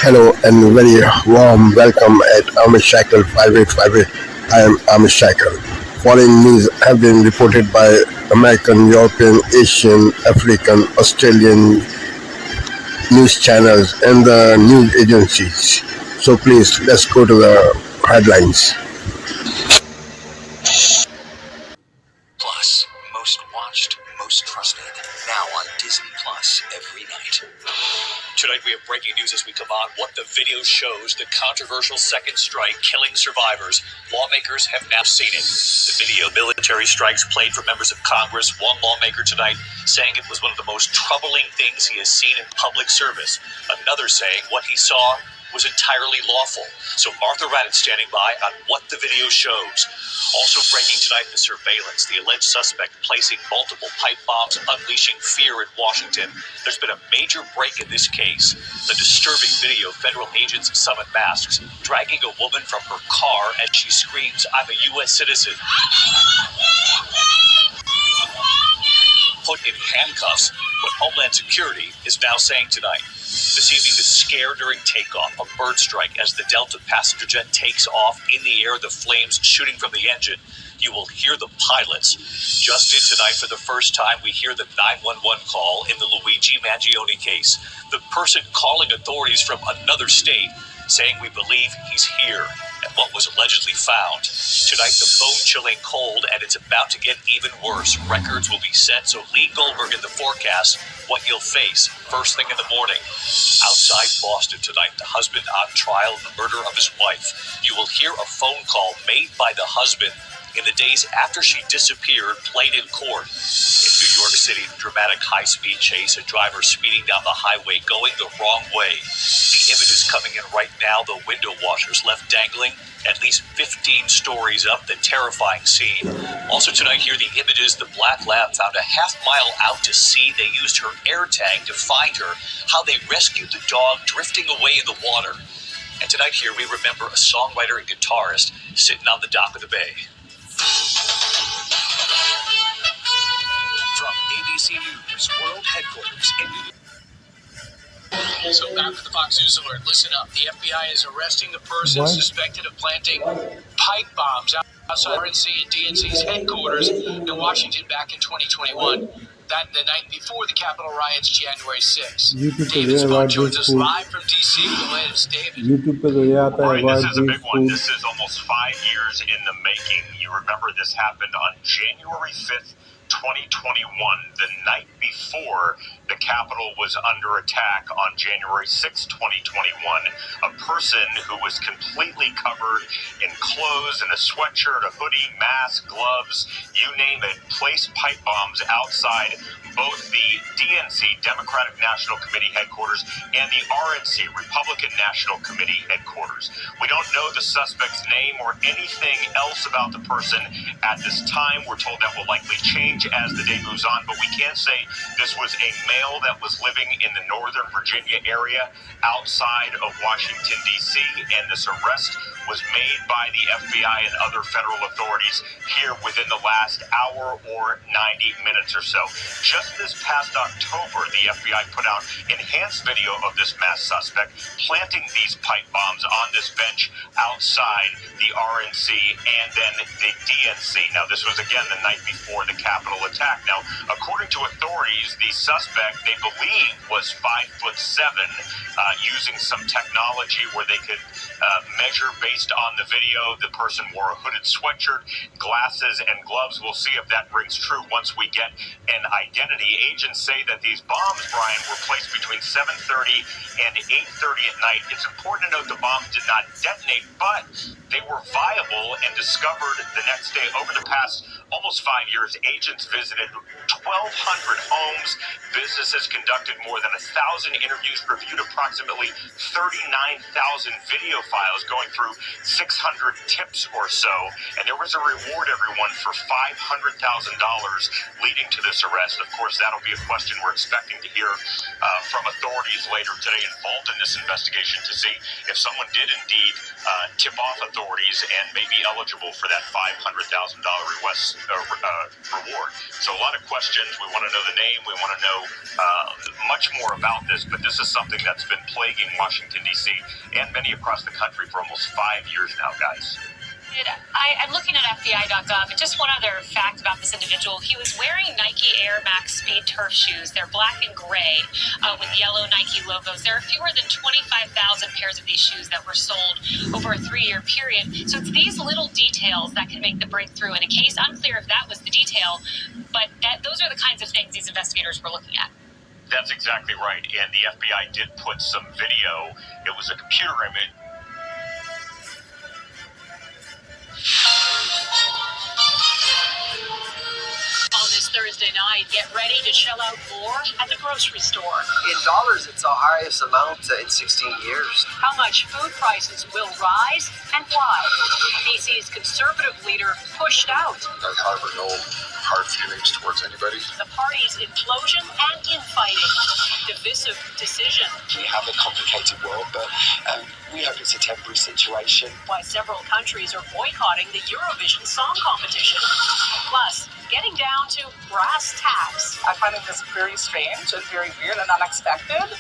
Hello and very warm welcome at Amish Cycle 5858. I am Amish Cycle. Following news have been reported by American, European, Asian, African, Australian news channels and the news agencies. So please, let's go to the headlines. Plus, most watched, most trusted. Now on Disney Plus every night. Tonight we have breaking news as we come on. What the video shows, the controversial second strike killing survivors. Lawmakers have now seen it. The video, military strikes played for members of Congress. One lawmaker tonight saying it was one of the most troubling things he has seen in public service. Another saying what he saw was entirely lawful. So Martha Raddatz standing by on what the video shows. Also breaking tonight, the surveillance, the alleged suspect placing multiple pipe bombs, unleashing fear in Washington. There's been a major break in this case. The disturbing video, federal agents summon masks, dragging a woman from her car as she screams, "I'm a U.S. citizen." Put in handcuffs, what Homeland Security is now saying tonight. This evening, the scare during takeoff, a bird strike as the Delta passenger jet takes off in the air, the flames shooting from the engine. You will hear the pilots. Just in tonight, for the first time, we hear the 911 call in the Luigi Mangione case. The person calling authorities from another state saying we believe he's here and what was allegedly found. Tonight, the bone-chilling cold, and it's about to get even worse. Records will be set, so Lee Goldberg in the forecast, what you'll face first thing in the morning. Outside Boston tonight, the husband on trial in the murder of his wife. You will hear a phone call made by the husband in the days after she disappeared, played in court. In New York City, dramatic high-speed chase, a driver speeding down the highway going the wrong way. The images coming in right now, the window washers left dangling, at least 15 stories up, the terrifying scene. Also tonight, here the images, the black lab found a half-mile out to sea. They used her air tag to find her, how they rescued the dog drifting away in the water. And tonight here, we remember a songwriter and guitarist sitting on the dock of the bay. From ABC News World Headquarters in New York. So back with the Fox News Alert. Listen up. The FBI is arresting the person suspected of planting pipe bombs outside RNC and DNC's headquarters in Washington back in 2021. That the night before the Capitol riots, January 6th. David Spoon joins us live from D.C. with the latest. David. Right, this is a big one. This is almost 5 years in the making. You remember this happened on January 5th, 2021, the night before the Capitol was under attack on January 6, 2021. A person who was completely covered in clothes and a sweatshirt, a hoodie, mask, gloves, you name it, placed pipe bombs outside both the DNC, Democratic National Committee headquarters, and the RNC, Republican National Committee headquarters. We don't know the suspect's name or anything else about the person at this time. We're told that will likely change as the day moves on, but we can say this was a male that was living in the Northern Virginia area outside of Washington, D.C., and this arrest was made by the FBI and other federal authorities here within the last hour or 90 minutes or so. Just this past October, the FBI put out enhanced video of this masked suspect planting these pipe bombs on this bench outside the RNC and then the DNC. Now, this was, again, the night before the Capitol attack. Now, according to authorities, the suspect, they believe, was 5'7", using some technology where they could measure based on the video. The person wore a hooded sweatshirt, glasses, and gloves. We'll see if that rings true once we get an identity. Agents say that these bombs, Brian, were placed between 7:30 and 8:30 at night. It's important to note the bombs did not detonate, but they were viable and discovered the next day. Over the past almost 5 years, agents visited 1,200 homes, businesses, conducted more than 1,000 interviews, reviewed approximately 39,000 video files, going through 600 tips or so, and there was a reward, everyone, for $500,000 leading to this arrest. Of course, course, that'll be a question we're expecting to hear from authorities later today involved in this investigation to see if someone did indeed tip off authorities and may be eligible for that $500,000 reward. So a lot of questions. We want to know the name. We want to know much more about this, but this is something that's been plaguing Washington, D.C. and many across the country for almost 5 years now, guys. I'm looking at FBI.gov, and just one other fact about this individual. He was wearing Nike Air Max Speed Turf shoes. They're black and gray with yellow Nike logos. There are fewer than 25,000 pairs of these shoes that were sold over a 3-year period. So it's these little details that can make the breakthrough in a case. Unclear if that was the detail, but those are the kinds of things these investigators were looking at. That's exactly right. And the FBI did put some video. It was a computer image. On this Thursday night, get ready to shell out more at the grocery store. In dollars, it's our highest amount in 16 years. How much food prices will rise and why? BC's conservative leader pushed out. I harbor no hard feelings towards anybody. The party's implosion and infighting. Divisive decision. We have a complicated world, but we hope it's a temporary situation. Why several countries are boycotting the Eurovision Song Competition. Plus, getting down to brass tacks. I find this very strange and very weird and unexpected.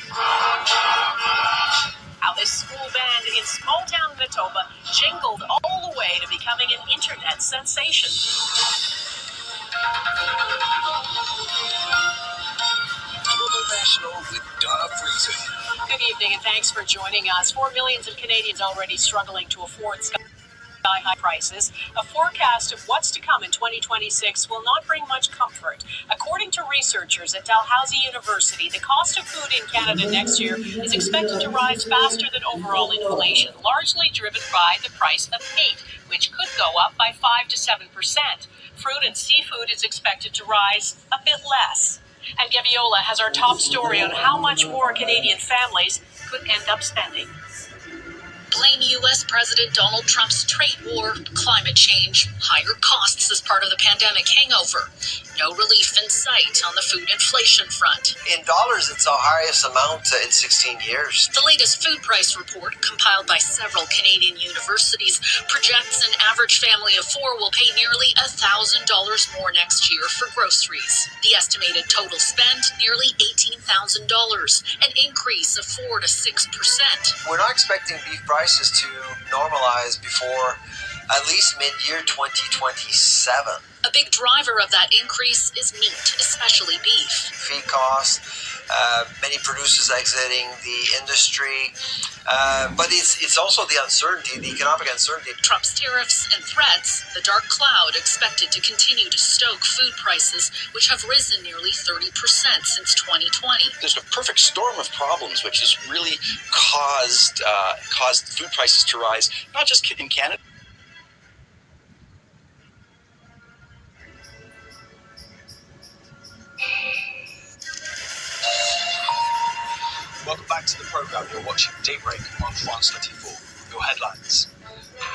How this school band in small-town Manitoba jingled all the way to becoming an internet sensation. Global National with Donna Friesen. Good evening and thanks for joining us. 4 million of Canadians already struggling to afford sky-high prices. A forecast of what's to come in 2026 will not bring much comfort. According to researchers at Dalhousie University, the cost of food in Canada next year is expected to rise faster than overall inflation, largely driven by the price of meat, which could go up by 5 to 7%. Fruit and seafood is expected to rise a bit less. And Gaviola has our top story on how much more Canadian families could end up spending. Blame U.S. President Donald Trump's trade war, climate change, higher costs as part of the pandemic hangover. No relief in sight on the food inflation front. In dollars, it's our highest amount in 16 years. The latest food price report, compiled by several Canadian universities, projects an average family of 4 will pay nearly $1,000 more next year for groceries. The estimated total spend, nearly $18,000, an increase of 4 to 6%. We're not expecting beef prices to normalize before at least mid-year 2027. A big driver of that increase is meat, especially beef. Feed costs, many producers exiting the industry, but it's also the uncertainty, the economic uncertainty. Trump's tariffs and threats, the dark cloud expected to continue to stoke food prices, which have risen nearly 30% since 2020. There's a perfect storm of problems, which has really caused food prices to rise, not just in Canada. Welcome back to the program. You're watching Daybreak on France 24. Your headlines.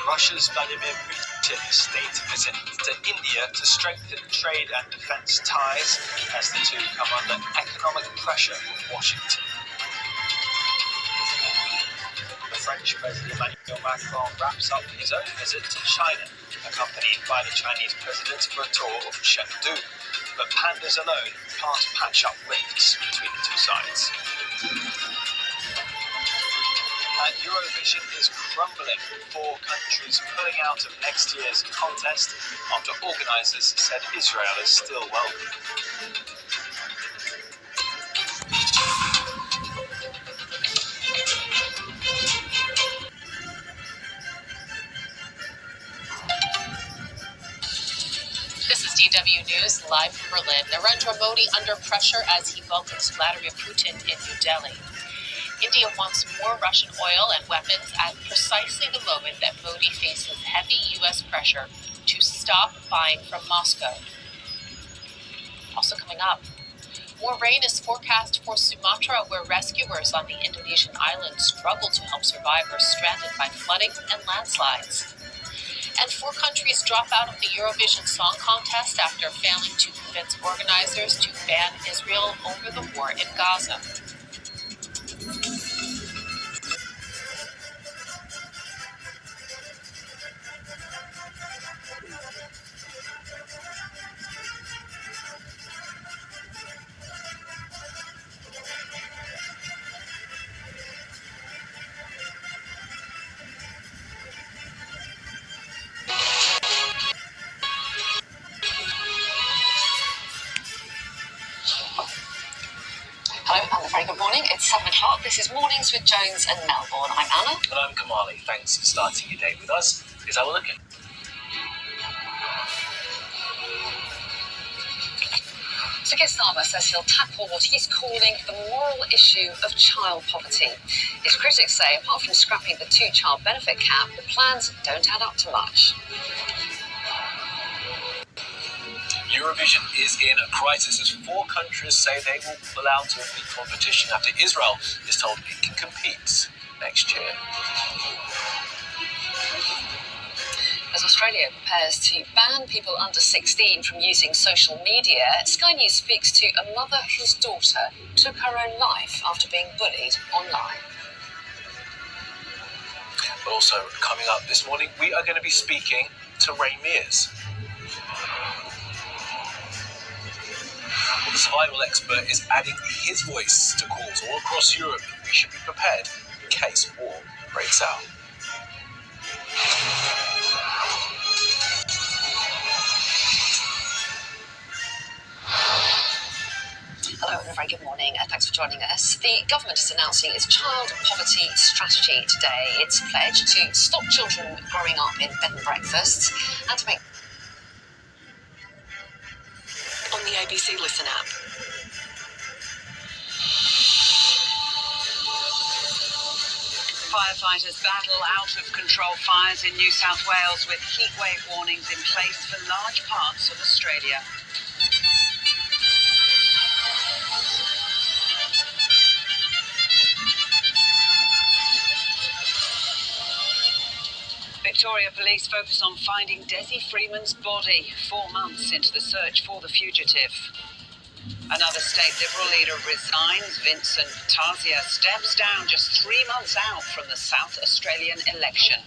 Russia's Vladimir Putin state visit to India to strengthen trade and defense ties as the two come under economic pressure from Washington. The French President Emmanuel Macron wraps up his own visit to China, accompanied by the Chinese president for a tour of Chengdu. But pandas alone can't patch up rifts between the two sides. And Eurovision is crumbling. 4 countries pulling out of next year's contest after organisers said Israel is still welcome. This is DW News, live from Berlin. Narendra Modi under pressure as he welcomes Vladimir Putin in New Delhi. India wants more Russian oil and weapons at precisely the moment that Modi faces heavy U.S. pressure to stop buying from Moscow. Also coming up, more rain is forecast for Sumatra, where rescuers on the Indonesian island struggle to help survivors stranded by flooding and landslides. And 4 countries drop out of the Eurovision Song Contest after failing to convince organizers to ban Israel over the war in Gaza. Hello and a very good morning. It's 7 o'clock. This is Mornings with Jones and Melbourne. I'm Anna. And I'm Kamali. Thanks for starting your day with us. Here's how we're looking. Sir Keir Starmer says he'll tackle what he's calling the moral issue of child poverty. His critics say, apart from scrapping the 2-child benefit cap, the plans don't add up to much. Eurovision is in a crisis as 4 countries say they will pull out of the competition after Israel is told it can compete next year. As Australia prepares to ban people under 16 from using social media, Sky News speaks to a mother whose daughter took her own life after being bullied online. But also, coming up this morning, we are going to be speaking to Ray Mears. The survival expert is adding his voice to calls all across Europe that we should be prepared in case war breaks out. Hello and a very good morning. Thanks for joining us. The government is announcing its child poverty strategy today. It's pledged to stop children growing up in bed and breakfasts and to make on the ABC Listen app. Firefighters battle out-of-control fires in New South Wales with heatwave warnings in place for large parts of Australia. Victoria Police focus on finding Desi Freeman's body 4 months into the search for the fugitive. Another state Liberal leader resigns. Vincent Tazia steps down just 3 months out from the South Australian election.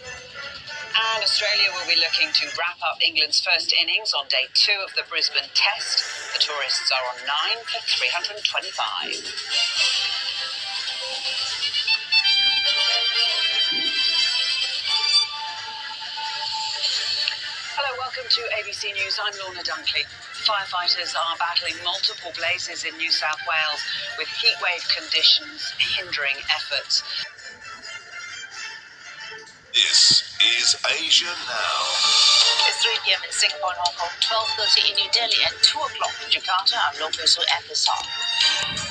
And Australia will be looking to wrap up England's first innings on day 2 of the Brisbane Test. The tourists are on 9 for 325. Hello, welcome to ABC News. I'm Lorna Dunkley. Firefighters are battling multiple blazes in New South Wales with heatwave conditions hindering efforts. This is Asia Now. It's 3 p.m. in Singapore and Hong Kong, 12:30 in New Delhi and 2 o'clock in Jakarta. I'm Lopesu FSR.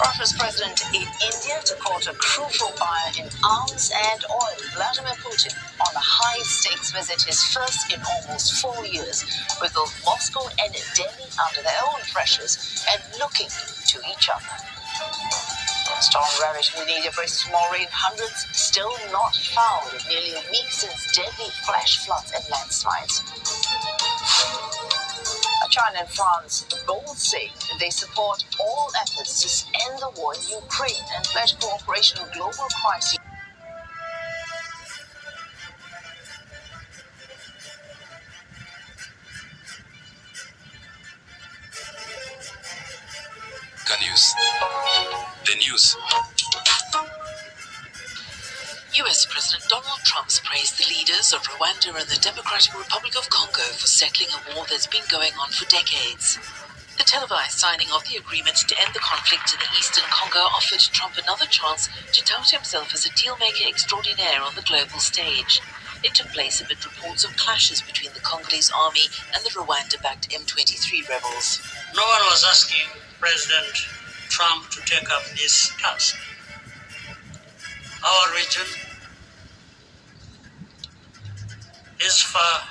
Russia's president in India to court a crucial buyer in arms and oil, Vladimir Putin, on a high-stakes visit, his first in almost 4 years, with both Moscow and Delhi under their own pressures and looking to each other. Storm ravaging the India braces for more rain, hundreds still not found in nearly a week since deadly flash floods and landslides. China and France both say they support all efforts to end the war in Ukraine and pledge cooperation on global crises. News. The news. US President Donald Trump praised the leaders of Rwanda and the Democratic Republic of Congo for settling a war that's been going on for decades. The televised signing of the agreement to end the conflict in the eastern Congo offered Trump another chance to tout himself as a dealmaker extraordinaire on the global stage. It took place amid reports of clashes between the Congolese army and the Rwanda-backed M23 rebels. No one was asking President Trump to take up this task. Our region is far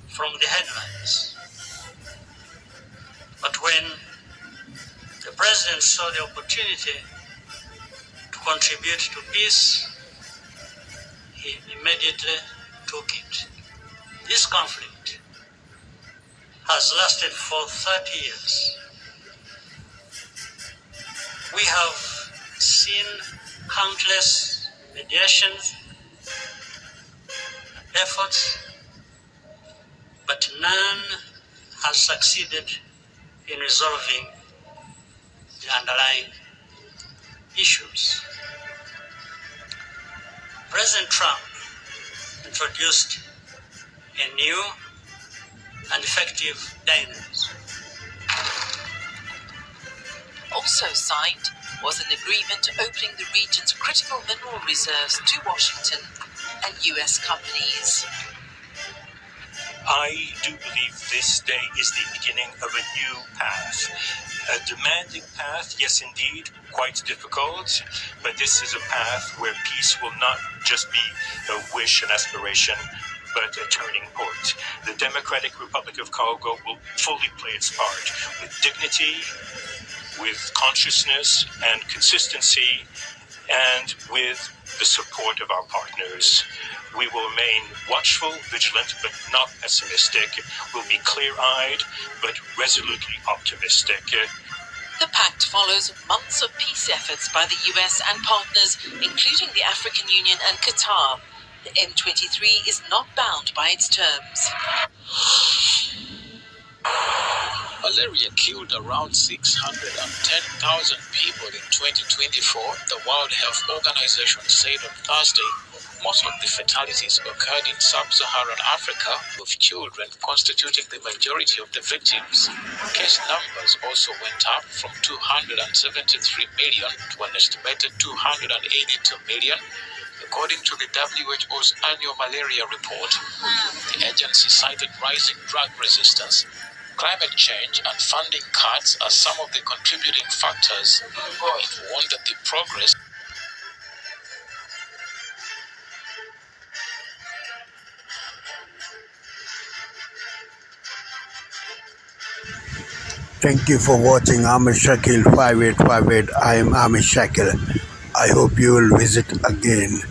from the headlines. But when the President saw the opportunity to contribute to peace, he immediately took it. This conflict has lasted for 30 years. We have seen countless mediations, efforts, but none has succeeded in resolving the underlying issues. President Trump introduced a new and effective dynamism. Also signed was an agreement opening the region's critical mineral reserves to Washington and US companies. I do believe this day is the beginning of a new path. A demanding path, yes indeed, quite difficult, but this is a path where peace will not just be a wish and aspiration, but a turning point. The Democratic Republic of Congo will fully play its part with dignity, with consciousness and consistency, and with the support of our partners. We will remain watchful, vigilant, but not pessimistic. We'll be clear-eyed, but resolutely optimistic. The pact follows months of peace efforts by the US and partners, including the African Union and Qatar. The M23 is not bound by its terms. Malaria killed around 610,000 people in 2024, the World Health Organization said on Thursday. Most of the fatalities occurred in sub-Saharan Africa, with children constituting the majority of the victims. Case numbers also went up from 273 million to an estimated 282 million, according to the WHO's annual malaria report. The agency cited rising drug resistance, climate change, and funding cuts as some of the contributing factors. It warned that the progress Thank you for watching Amish Shakil 5858. I am Amish Shakil. I hope you will visit again.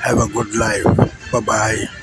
Have a good life. Bye-bye.